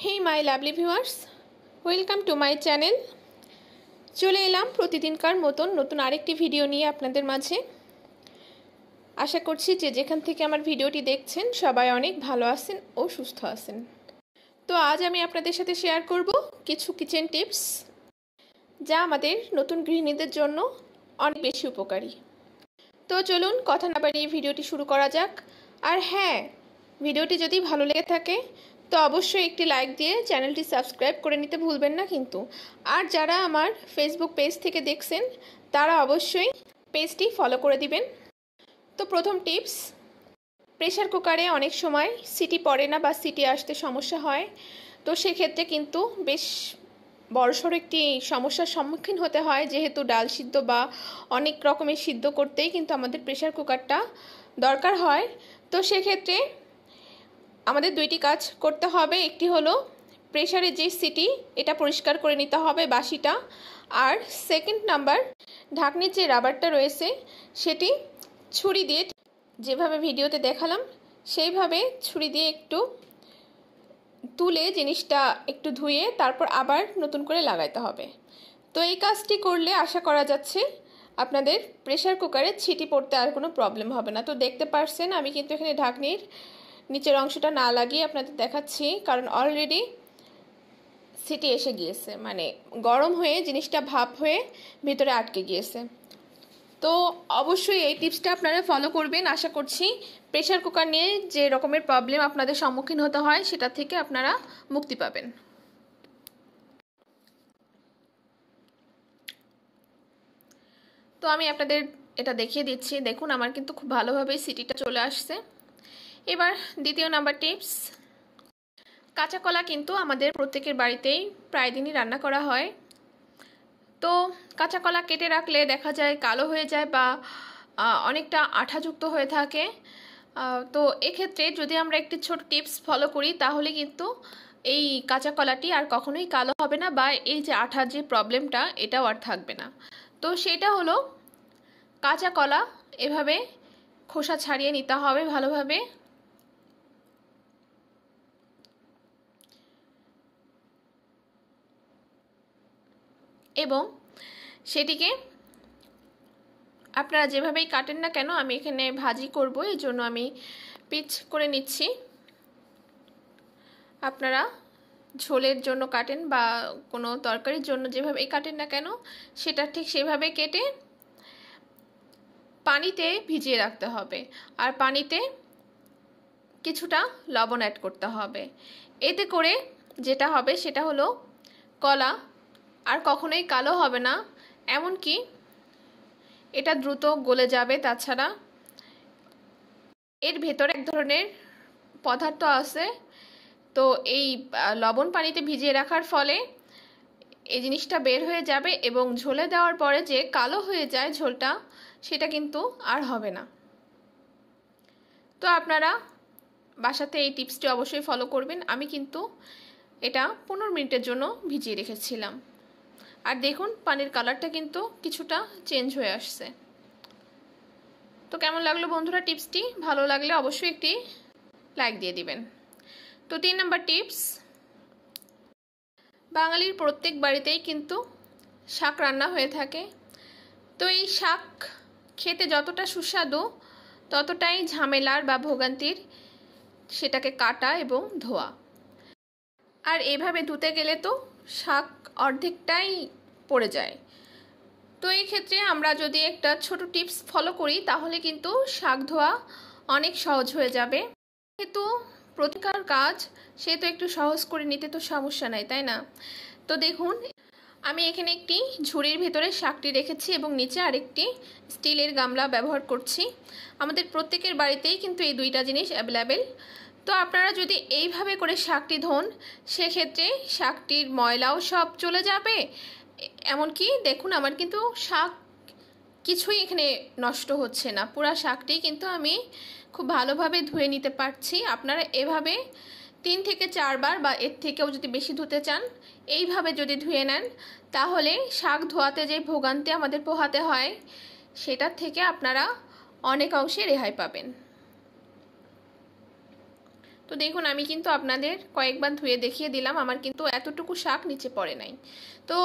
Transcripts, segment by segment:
Hey my lovely viewers, welcome to my channel. চলে এলাম প্রতিদিনকার মতন নতুন আরেকটি ভিডিও নিয়ে আপনাদের মাঝে। আশা করছি যে যেখান থেকে আমার ভিডিওটি দেখছেন সবাই অনেক ভালো আছেন ও সুস্থ আছেন। তো আজ আমি আপনাদের সাথে শেয়ার করব কিছু কিচেন টিপস যা আমাদের নতুন গৃহিণীদের জন্য অনেক বেশি উপকারী। তো চলুন কথা না বাড়িয়ে ভিডিওটি শুরু করা যাক। আর হ্যাঁ, ভিডিওটি যদি ভালো লেগে থাকে তো অবশ্যই একটি লাইক দিয়ে চ্যানেলটি সাবস্ক্রাইব করে নিতে ভুলবেন না কিন্তু। আর যারা আমার ফেসবুক পেজ থেকে দেখছেন তারা অবশ্যই পেজটি ফলো করে দিবেন। তো প্রথম টিপস, প্রেসার কুকারে অনেক সময় সিটি পড়ে না বা সিটি আসতে সমস্যা হয়। তো সেক্ষেত্রে কিন্তু বেশ বড়সড় একটি সমস্যার সম্মুখীন হতে হয়, যেহেতু ডাল সিদ্ধ বা অনেক রকমের সিদ্ধ করতেই কিন্তু আমাদের প্রেসার কুকারটা দরকার হয়। তো সেক্ষেত্রে আমাদের দুইটি কাজ করতে হবে। একটি হলো প্রেসারের যে সিটি এটা পরিষ্কার করে নিতে হবে বাসিটা, আর সেকেন্ড নাম্বার ঢাকনির যে রাবারটা রয়েছে সেটি ছুরি দিয়ে, যেভাবে ভিডিওতে দেখালাম সেইভাবে ছুরি দিয়ে একটু তুলে জিনিসটা একটু ধুয়ে তারপর আবার নতুন করে লাগাইতে হবে। তো এই কাজটি করলে আশা করা যাচ্ছে আপনাদের প্রেসার কুকারে ছিটি পড়তে আর কোনো প্রবলেম হবে না। তো দেখতে পারছেন আমি কিন্তু এখানে ঢাকনির নিচের অংশটা না লাগিয়ে আপনাদের দেখাচ্ছি, কারণ অলরেডি সিটি এসে গিয়েছে, মানে গরম হয়ে জিনিসটা ভাপ হয়ে ভিতরে আটকে গিয়েছে। তো অবশ্যই এই টিপসটা আপনারা ফলো করবেন। আশা করছি প্রেসার কুকার নিয়ে যে রকমের প্রবলেম আপনাদের সম্মুখীন হতে হয় সেটা থেকে আপনারা মুক্তি পাবেন। তো আমি আপনাদের এটা দেখিয়ে দিচ্ছি, দেখুন আমার কিন্তু খুব ভালোভাবে সিটিটা চলে আসছে। এবার দ্বিতীয় নাম্বার টিপস, কাঁচা কলা কিন্তু আমাদের প্রত্যেকের বাড়িতেই প্রায় দিনই রান্না করা হয়। তো কাঁচা কলা কেটে রাখলে দেখা যায় কালো হয়ে যায় বা অনেকটা আঠাযুক্ত হয়ে থাকে। তো এক্ষেত্রে যদি আমরা একটি ছোট টিপস ফলো করি তাহলে কিন্তু এই কাঁচা কলাটি আর কখনোই কালো হবে না বা এই যে আঠার যে প্রবলেমটা এটাও আর থাকবে না। তো সেটা হলো কাঁচা কলা এভাবে খোসা ছাড়িয়ে নিতে হবে ভালোভাবে, এবং সেটিকে আপনারা যেভাবেই কাটেন না কেন, আমি এখানে ভাজি করব এই জন্য আমি পিচ করে নিচ্ছি। আপনারা ঝোলের জন্য কাটেন বা কোনো তরকারির জন্য যেভাবেই কাটেন না কেন সেটা ঠিক সেভাবে কেটে পানিতে ভিজিয়ে রাখতে হবে, আর পানিতে কিছুটা লবণ অ্যাড করতে হবে। এতে করে যেটা হবে সেটা হলো কলা আর কখনোই কালো হবে না, এমনকি এটা দ্রুত গলে যাবে। তাছাড়া এর ভেতরে এক ধরনের পদার্থ আছে, তো এই লবণ পানিতে ভিজিয়ে রাখার ফলে এই জিনিসটা বের হয়ে যাবে এবং ঝোলে দেওয়ার পরে যে কালো হয়ে যায় ঝোলটা সেটা কিন্তু আর হবে না। তো আপনারা বাসাতে এই টিপসটি অবশ্যই ফলো করবেন। আমি কিন্তু এটা 15 মিনিটের জন্য ভিজিয়ে রেখেছিলাম, আর দেখুন পানির কালারটা কিন্তু কিছুটা চেঞ্জ হয়ে আসছে। তো কেমন লাগলো বন্ধুরা টিপসটি? ভালো লাগলে অবশ্যই একটি লাইক দিয়ে দিবেন। তো 3 নম্বর টিপস, বাঙালির প্রত্যেক বাড়িতেই কিন্তু শাক রান্না হয়ে থাকে। তো এই শাক খেতে যতটা সুস্বাদু ততটাই ঝামেলার বা ভোগান্তির সেটাকে কাটা এবং ধোয়া। আর এভাবে ধুতে গেলে তো শাক অর্ধেকটাই পড়ে যায়। তো এই ক্ষেত্রে আমরা যদি একটা ছোট টিপস ফলো করি তাহলে কিন্তু শাক ধোয়া অনেক সহজ হয়ে যাবে। যেহেতু প্রতিকার কাজ সেহেতু একটু সহজ করে নিতে তো সমস্যা নাই, তাই না? তো দেখুন আমি এখানে একটি ঝুড়ির ভেতরে শাকটি রেখেছি এবং নিচে আরেকটি স্টিলের গামলা ব্যবহার করছি। আমাদের প্রত্যেকের বাড়িতেই কিন্তু এই দুইটা জিনিস অ্যাভেলেবেল। তো আপনারা যদি এইভাবে করে শাকটি ধোন সেক্ষেত্রে শাকটির ময়লাও সব চলে যাবে, এমনকি দেখুন আমার কিন্তু শাক কিছুই এখানে নষ্ট হচ্ছে না, পুরো শাকটি কিন্তু আমি খুব ভালোভাবে ধুয়ে নিতে পারছি। আপনারা এভাবে 3 থেকে 4 বার বা এর থেকেও যদি বেশি ধুতে চান এইভাবে যদি ধুয়ে নেন তাহলে শাক ধোয়াতে যে ভোগান্তি আমাদের পোহাতে হয় সেটার থেকে আপনারা অনেক অংশে রেহাই পাবেন। তো দেখুন আমি কিন্তু আপনাদের কয়েকবার ধুয়ে দেখিয়ে দিলাম, আমার কিন্তু এতটুকু শাক নিচে পড়ে নাই। তো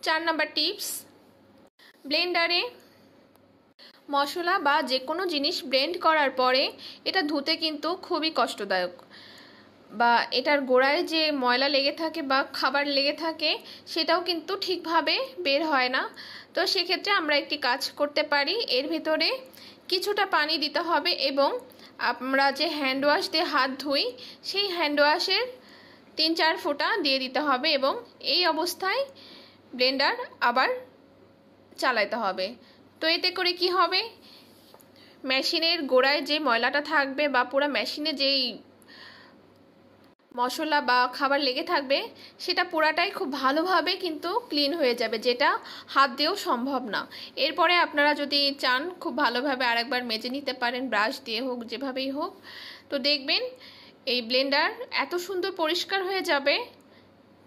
4 নাম্বার টিপস, ব্লেন্ডারে মশলা বা যে কোনো জিনিস ব্লেন্ড করার পরে এটা ধুতে কিন্তু খুবই কষ্টদায়ক, বা এটার গোড়ায় যে ময়লা লেগে থাকে বা খাবার লেগে থাকে সেটাও কিন্তু ঠিকভাবে বের হয় না। তো সেক্ষেত্রে আমরা একটি কাজ করতে পারি, এর ভেতরে কিছুটা পানি দিতে হবে এবং আমরা যে হ্যান্ড ওয়াশ দিয়ে হাত ধুই সেই হ্যান্ড ওয়াশের 3-4 ফোঁটা দিয়ে দিতে হবে এবং এই অবস্থায় ব্লেন্ডার আবার চালাতে হবে। তো এতে করে কি হবে, মেশিনের গোড়ায় যে ময়লাটা থাকবে বা পুরো মেশিনে যেই মশলা বা খাবার লেগে থাকবে সেটা পুরাটাই খুব ভালোভাবে কিন্তু ক্লিন হয়ে যাবে, যেটা হাত দিয়েও সম্ভব না। এরপরে আপনারা যদি চান খুব ভালোভাবে আরেকবার মেজে নিতে পারেন, ব্রাশ দিয়ে হোক যেভাবেই হোক। তো দেখবেন এই ব্লেন্ডার এত সুন্দর পরিষ্কার হয়ে যাবে,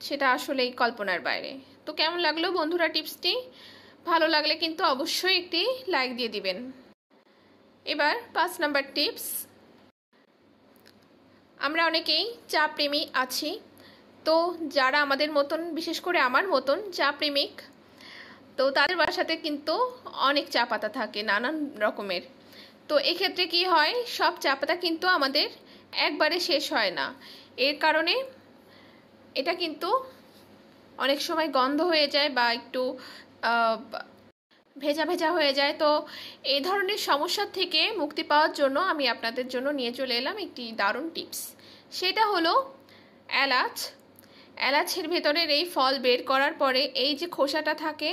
সেটা আসলেই কল্পনার বাইরে। তো কেমন লাগলো বন্ধুরা টিপসটি? ভালো লাগলে কিন্তু অবশ্যই একটি লাইক দিয়ে দিবেন। এবার 5 নাম্বার টিপস, আমরা অনেকেই চা প্রেমী আছি। তো যারা আমাদের মতন, বিশেষ করে আমার মতন চা প্রেমিক, তো তাদের বাসাতে কিন্তু অনেক চা পাতা থাকে নানান রকমের। তো এক্ষেত্রে কি হয়, সব চা পাতা কিন্তু আমাদের একবারে শেষ হয় না। এর কারণে এটা কিন্তু অনেক সময় গন্ধ হয়ে যায় বা একটু ভেজা ভেজা হয়ে যায়। তো এই ধরনের সমস্যার থেকে মুক্তি পাওয়ার জন্য আমি আপনাদের জন্য নিয়ে চলে এলাম একটি দারুণ টিপস। সেটা হলো এলাচ। এলাচের ভেতরের এই ফল বের করার পরে এই যে খোসাটা থাকে,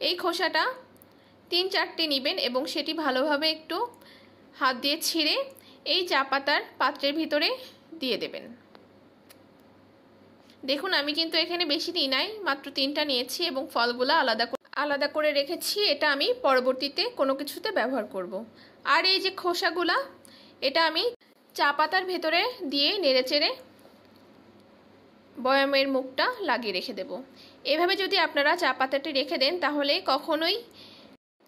এই খোসাটা 3-4টে নেবেন এবং সেটি ভালোভাবে একটু হাত দিয়ে ছিঁড়ে এই চা পাতার পাত্রের ভিতরে দিয়ে দেবেন। দেখুন আমি কিন্তু এখানে বেশি নিই নাই, মাত্র 3টা নিয়েছি এবং ফলগুলো আলাদা করে রেখেছি। এটা আমি পরবর্তীতে কোনো কিছুতে ব্যবহার করব। আর এই যে খোসাগুলা, এটা আমি চা পাতার ভেতরে দিয়ে নেড়েচেড়ে বয়ামের মুখটা লাগিয়ে রেখে দেব। এভাবে যদি আপনারা চা পাতাটি রেখে দেন তাহলে কখনোই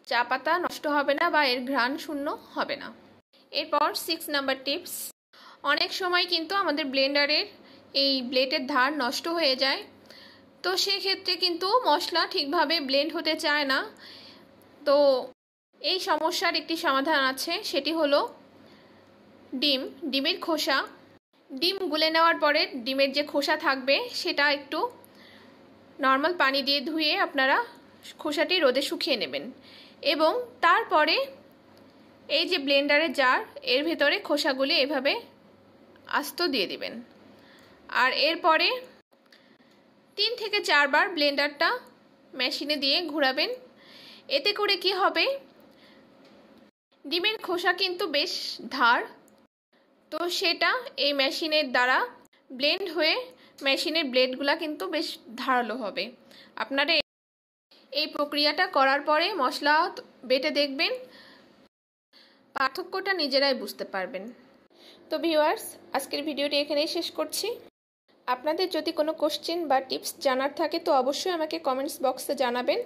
চা পাতা নষ্ট হবে না বা এর ঘ্রাণ শূন্য হবে না। এরপর 6 নাম্বার টিপস, অনেক সময় কিন্তু আমাদের ব্লেন্ডারের এই ব্লেডের ধার নষ্ট হয়ে যায়। তো সেক্ষেত্রে কিন্তু মশলা ঠিকভাবে ব্লেন্ড হতে চায় না। তো এই সমস্যার একটি সমাধান আছে, সেটি হলো ডিমের খোসা। ডিম গুলে নেওয়ার পরে ডিমের যে খোসা থাকবে সেটা একটু নর্মাল পানি দিয়ে ধুয়ে আপনারা খোসাটি রোদে শুকিয়ে নেবেন এবং তারপরে এই যে ব্লেন্ডারের জার, এর ভেতরে খোসাগুলি এভাবে আস্ত দিয়ে দিবেন। আর এরপরে 3 থেকে 4 বার ব্লেন্ডারটা মেশিনে দিয়ে ঘোরাবেন। এতে করে কি হবে, ডিমের খোসা কিন্তু বেশ ধার, তো সেটা এই মেশিনের দ্বারা ব্লেন্ড হয়ে মেশিনের ব্লেডগুলা কিন্তু বেশ ধারালো হবে। আপনারা এই প্রক্রিয়াটা করার পরে মশলা বেটে দেখবেন, পার্থক্যটা নিজেরাই বুঝতে পারবেন। তো ভিউয়ার্স, আজকের ভিডিওটি এখানেই শেষ করছি। আপনাদের যদি কোনো কোশ্চেন বা টিপস জানার থাকে তো অবশ্যই আমাকে কমেন্টস বক্সে জানাবেন।